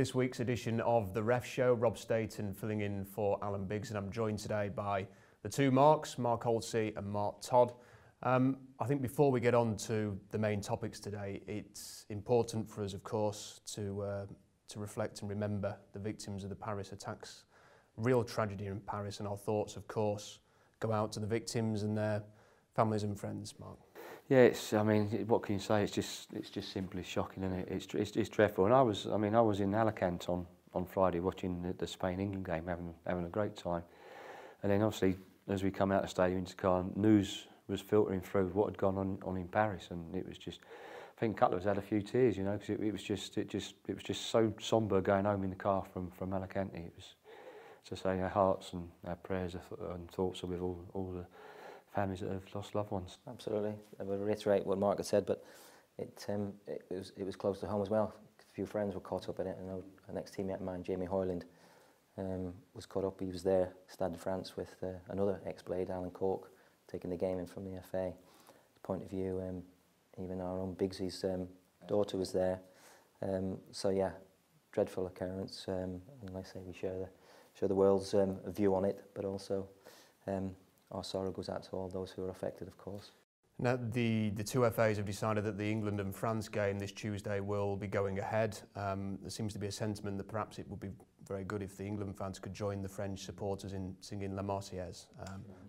this week's edition of The Ref Show. Rob Staton filling in for Alan Biggs, and I'm joined today by the two Marks, Mark Halsey and Mark Todd. I think before we get on to the main topics today, it's important for us, of course, to reflect and remember the victims of the Paris attacks. Real tragedy in Paris, and our thoughts, of course, go out to the victims and their families and friends, Mark. Yeah, I mean, what can you say? It's just simply shocking, isn't it? It's dreadful. And I was in Atkinson on Friday watching the Spain-England game, having a great time. And then obviously, as we come out of the stadium into the car, news was filtering through what had gone on in Paris, and it was just, I think a couple of us had a few tears, you know, because it was just so sombre going home in the car from Alicante. It was, to say, our hearts and our prayers and thoughts are with all the families that have lost loved ones. Absolutely. I would reiterate what Mark had said, but it was close to home as well. A few friends were caught up in it. I know an ex-teammate of mine, Jamie Hoyland, was caught up. He was there, Stade de France, with another ex-Blade, Alan Cork, taking the game in from the FA. Point of view, even our own Biggsy's daughter was there. So yeah, dreadful occurrence. And like I say, we share the world's view on it, but also our sorrow goes out to all those who are affected, of course. Now, the two FAs have decided that the England and France game this Tuesday will be going ahead. There seems to be a sentiment that perhaps it would be very good if the England fans could join the French supporters in singing La Marseillaise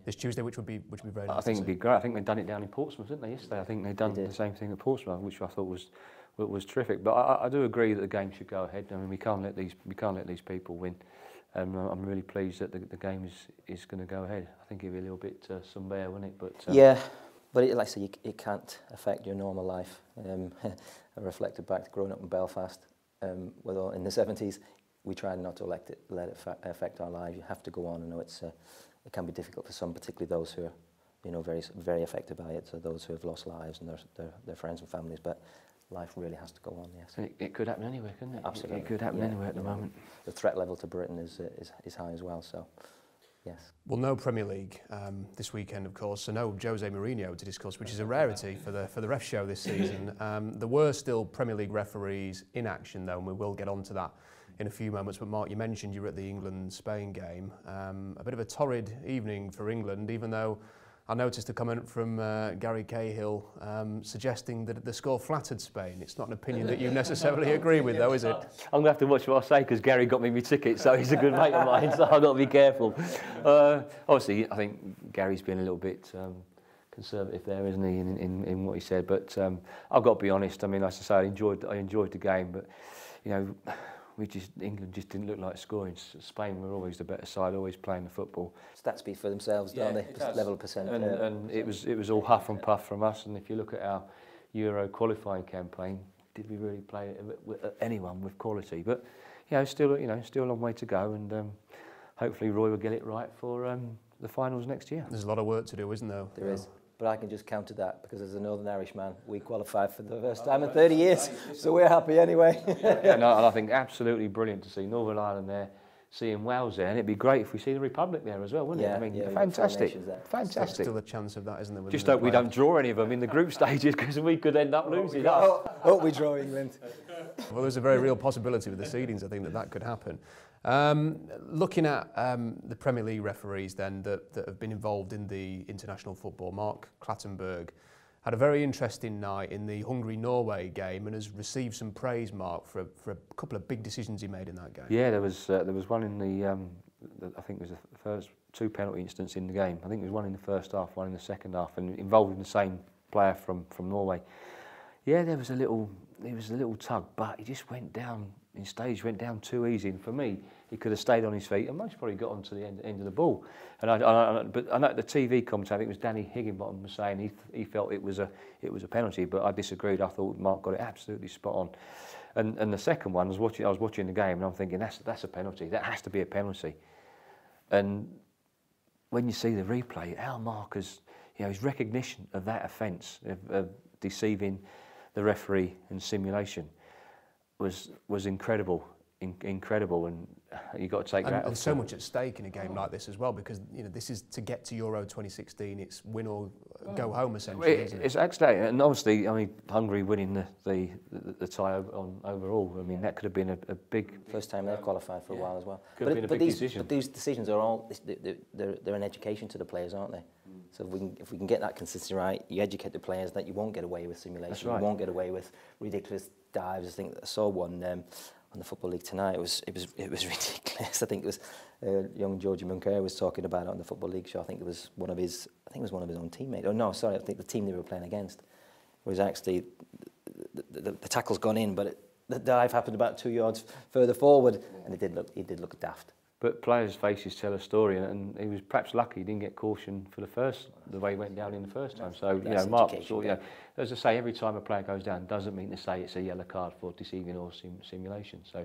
this Tuesday, which would be very nice. I think it'd be great. I think they've done it down in Portsmouth, didn't they, yesterday? I think they've done the same thing at Portsmouth, which I thought was terrific. But I do agree that the game should go ahead. I mean, we can't let these people win. I'm really pleased that the game is going to go ahead. I think it'd be a little bit somber, wouldn't it? But yeah, but like I say, it can't affect your normal life. I reflected back to growing up in Belfast, in the 70s. We tried not to let it affect our lives. You have to go on. I know it can be difficult for some, particularly those who are, you know, very affected by it. So those who have lost lives and their friends and families, but life really has to go on, yes. And it could happen anywhere, couldn't it? Absolutely. It could happen anywhere at the moment. The threat level to Britain is high as well, so yes. Well, no Premier League this weekend, of course, so no Jose Mourinho to discuss, which is a rarity for the Ref Show this season. There were still Premier League referees in action, though, and we will get on to that in a few moments. But Mark, you mentioned you were at the England-Spain game. A bit of a torrid evening for England, even though I noticed a comment from Gary Cahill suggesting that the score flattered Spain. It's not an opinion that you necessarily agree with, though, is it? I'm going to have to watch what I say, because Gary got me my ticket, so he's a good mate of mine, so I've got to be careful. Obviously, I think Gary's been a little bit conservative there, isn't he, in what he said. But I've got to be honest. I mean, as I say, I enjoyed the game, but you know, England just didn't look like scoring. Spain were always the better side, always playing the football. Stats speak for themselves, don't they? Level of percent. And it was all huff and puff from us. And if you look at our Euro qualifying campaign, did we really play anyone with quality? But still a long way to go. And hopefully Roy will get it right for the finals next year. There's a lot of work to do, isn't there? There is. But I can just counter that, because as a Northern Irish man, we qualified for the first time in 30 years, so we're happy anyway. And I think absolutely brilliant to see Northern Ireland there, seeing Wales there, and it'd be great if we see the Republic there as well, wouldn't it? I mean, fantastic, fantastic. Still a chance of that, isn't there? Just hope we don't draw any of them in the group stages, because we could end up losing. Hope we draw England. Well, there's a very real possibility with the seedings, I think, that could happen. Looking at the Premier League referees then that have been involved in the international football, Mark Clattenburg had a very interesting night in the Hungary-Norway game and has received some praise, Mark, for a couple of big decisions he made in that game. Yeah, there was one in the I think it was the first two penalty incidents in the game. I think there was one in the first half, one in the second half, and involving the same player from Norway. Yeah, there was a little tug, but he just went down in stage, went down too easy. And for me, he could have stayed on his feet and most probably got onto the end of the ball. And but I know the TV commentator, I think it was Danny Higginbottom, was saying he felt it was a penalty, but I disagreed. I thought Mark got it absolutely spot on. And the second one, I was watching the game and I'm thinking that's a penalty. That has to be a penalty. And when you see the replay, how Mark has, his recognition of that offence of deceiving the referee and simulation was incredible, incredible. And you've got to take that out. And so much at stake in a game like this as well, because this is to get to Euro 2016. It's win or go home essentially, isn't it? It's actually, and obviously, I mean, Hungary winning the tie overall. I mean, that could have been a big first time they've qualified for a while as well. Could have been a big decision. But these decisions are all they're an education to the players, aren't they? So if we can get that consistency right, you educate the players that you won't get away with simulation. That's right. You won't get away with ridiculous dives. I think I saw one on the Football League tonight. It was ridiculous. I think it was young Georgie Munker was talking about it on the Football League show. I think it was one of his own teammates. Oh no, sorry, I think the team they were playing against was actually the tackle's gone in, but the dive happened about 2 yards further forward, and he did look daft. But players' faces tell a story, and he was perhaps lucky he didn't get caution for the way he went down in the first time. So Mark, as I say, every time a player goes down, doesn't mean to say it's a yellow card for deceiving or simulation. So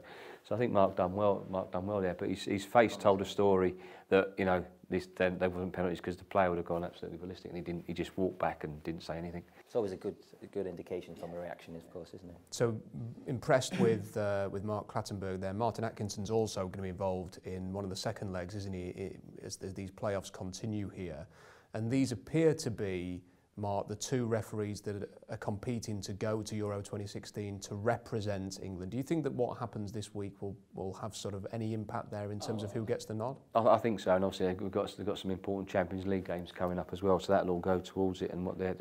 I think Mark done well. Mark done well there, but his face told a story that there wasn't penalties because the player would have gone absolutely ballistic, and he didn't. He just walked back and didn't say anything. It's always a good indication from a reaction, of course, isn't it? So impressed with Mark Clattenburg there. Martin Atkinson's also going to be involved in one of the second legs, isn't he? As these playoffs continue here, and these appear to be, Mark, the two referees that are competing to go to Euro 2016 to represent England. Do you think that what happens this week will have sort of any impact there in terms of who gets the nod? I think so, and obviously they've got some important Champions League games coming up as well, so that'll all go towards it and what their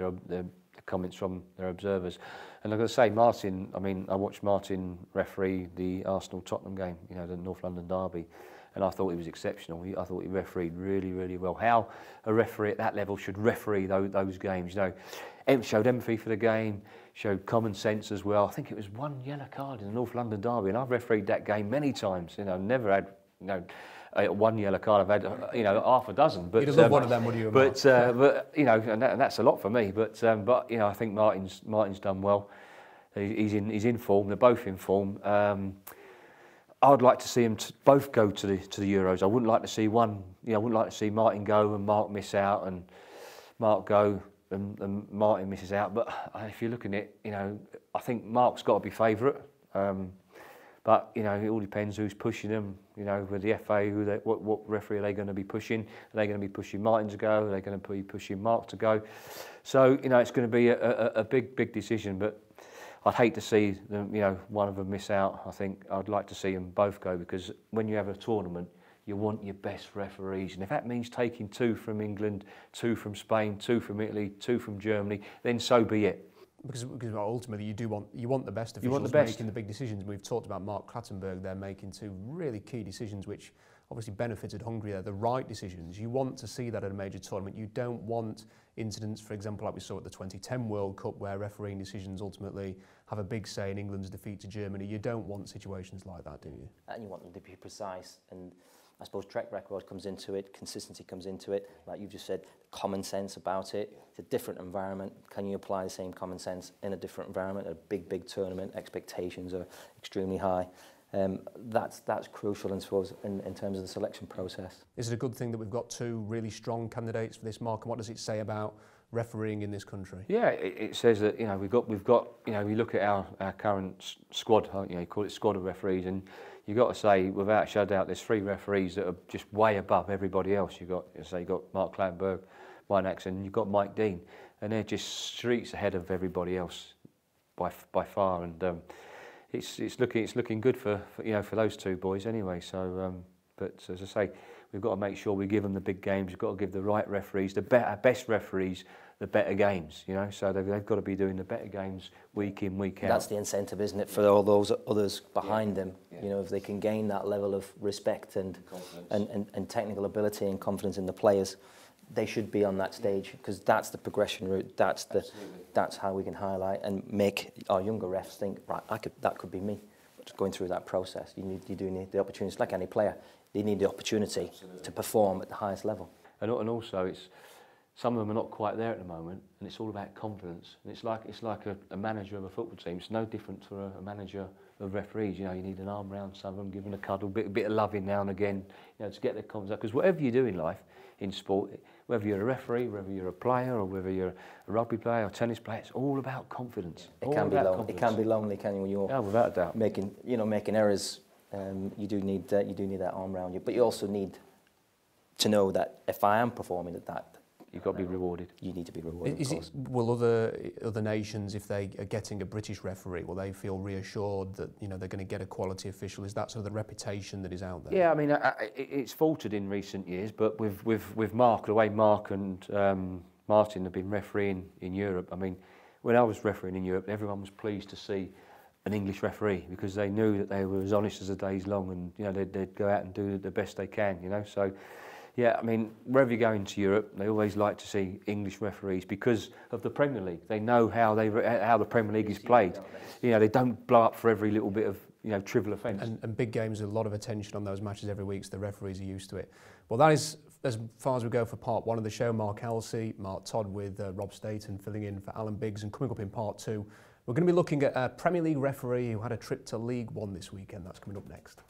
comments from their observers. And I've got to say, Martin, I mean, I watched Martin referee the Arsenal-Tottenham game, the North London derby, and I thought he was exceptional. I thought he refereed really, really well. How a referee at that level should referee those games. Showed empathy for the game, showed common sense as well. I think it was one yellow card in the North London derby, and I've refereed that game many times. Never had one yellow card. I've had half a dozen. But you'd have loved one of them, would you? But and that's a lot for me. But I think Martin's done well. He's in form. They're both in form. I'd like to see them both go to the Euros. I wouldn't like to see one. I wouldn't like to see Martin go and Mark miss out, and Mark go and Martin misses out. But if you're looking at it, I think Mark's got to be favourite. But it all depends who's pushing them. With the FA, what referee are they going to be pushing? Are they going to be pushing Martin to go? Are they going to be pushing Mark to go? So it's going to be a big decision. But I'd hate to see them, one of them miss out. I think I'd like to see them both go, because when you have a tournament, you want your best referees, and if that means taking 2 from England, 2 from Spain, 2 from Italy, 2 from Germany, then so be it. Because ultimately you want the best officials making the big decisions. We've talked about Mark Clattenburg there making 2 really key decisions which obviously benefited Hungary there, the right decisions. You want to see that at a major tournament. You don't want incidents, for example, like we saw at the 2010 World Cup, where refereeing decisions ultimately have a big say in England's defeat to Germany. You don't want situations like that, do you? And you want them to be precise, and I suppose track record comes into it, consistency comes into it, like you just said, common sense about it. It's a different environment. Can you apply the same common sense in a different environment? A big tournament, expectations are extremely high. That's crucial in terms of the selection process. Is it a good thing that we've got 2 really strong candidates for this, Mark? And what does it say about refereeing in this country? Yeah, it says that we've got we look at our current squad. You call it squad of referees, and you've got to say, without a shadow, there's 3 referees that are just way above everybody else. You've got Mark Clattenburg, Martin Atkinson, and you've got Mike Dean, and they're just streets ahead of everybody else by far. And it's looking good for those 2 boys anyway. So, but as I say, we've got to make sure we give them the big games. We've got to give the right referees, the best referees, the better games. So they've got to be doing the better games week in, week out. That's the incentive, isn't it, for all those others behind them? Yeah. If they can gain that level of respect and technical ability and confidence in the players, they should be on that stage, because that's the progression route. That's how we can highlight and make our younger refs think, right, that could be me. Just going through that process, you do need the opportunity. It's like any player, they need the opportunity to perform at the highest level. And also, some of them are not quite there at the moment, and it's all about confidence. And it's like a manager of a football team. It's no different to a manager of referees. You need an arm round some of them, give them a cuddle, a bit of loving now and again, to get their confidence up. Because whatever you do in life, in sport, whether you're a referee, whether you're a player, or whether you're a rugby player or tennis player, it's all about confidence. It can be lonely, can you, when you're without a doubt. making errors you do need that arm around you, but you also need to know that if I am performing at that, you've got to be rewarded. You need to be rewarded. Will other nations, if they are getting a British referee, will they feel reassured that they're going to get a quality official? Is that sort of the reputation that is out there? Yeah, I mean, it's faltered in recent years, but with Mark, the way Mark and Martin have been refereeing in Europe, I mean, when I was refereeing in Europe, everyone was pleased to see an English referee because they knew that they were as honest as the day's long, and they'd go out and do the best they can. So. Yeah, I mean, wherever you go into Europe, they always like to see English referees because of the Premier League. They know how the Premier League is played. They don't blow up for every little bit of trivial offence. And big games, a lot of attention on those matches every week, so the referees are used to it. Well, that is as far as we go for part one of the show. Mark Halsey, Mark Todd with Rob Staton filling in for Alan Biggs, and coming up in part two, we're going to be looking at a Premier League referee who had a trip to League One this weekend. That's coming up next.